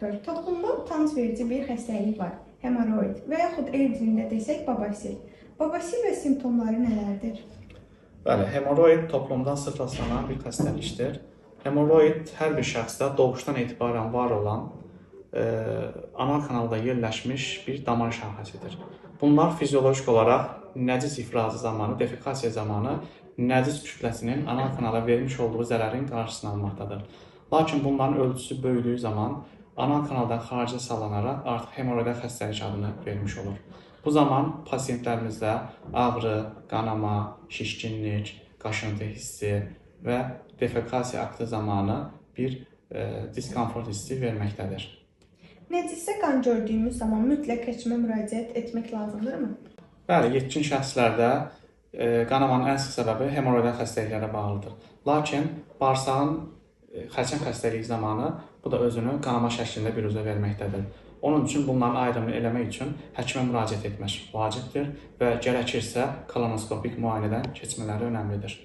Toplumda utanc verici bir xəstəlik var. Hemoroid və yaxud el dilində desək babasil. Babasil və simptomları nələrdir? Bəli, hemoroid toplumda sıx rastlanan bir xəstəlikdir. Hemoroid hər bir şəxsdə doğuşdan etibarən var olan anal kanalda yerləşmiş bir damar şahəsidir. Bunlar fiziolojik olaraq nəcis ifrazı zamanı, defekasiya zamanı nəcis kütləsinin anal kanala vermiş olduğu zərərin qarşısını almaqdadır. Lakin bunların ölçüsü böyüdüyü zaman anal kanaldan xaricə salınaraq artıq hemoroidal xəstəlik adını vermiş olur. Bu zaman pasientlərimizdə ağrı, qanama, şişkinlik, qaşıntı hissi və defekasiya aktı zamanı bir diskomfort hissi verməkdədir. Nəcisdə qan gördüyümüz zaman mütləq həkimə müraciət etmək lazımdırmı? Bəli, yetkin şəxslərdə qanamanın ən sıx səbəbi hemoroidal xəstəliklərə bağlıdır. Lakin bağırsağın xərçəng xəstəliyi zamanı bu da özünü qanama şəklində biruzə verməkdədir. Onun üçün bunların ayrımını eləmək üçün həkimə müraciət etmək vacibdir və gərəkirsə kolonoskopik müayinədən keçmələri önəmlidir.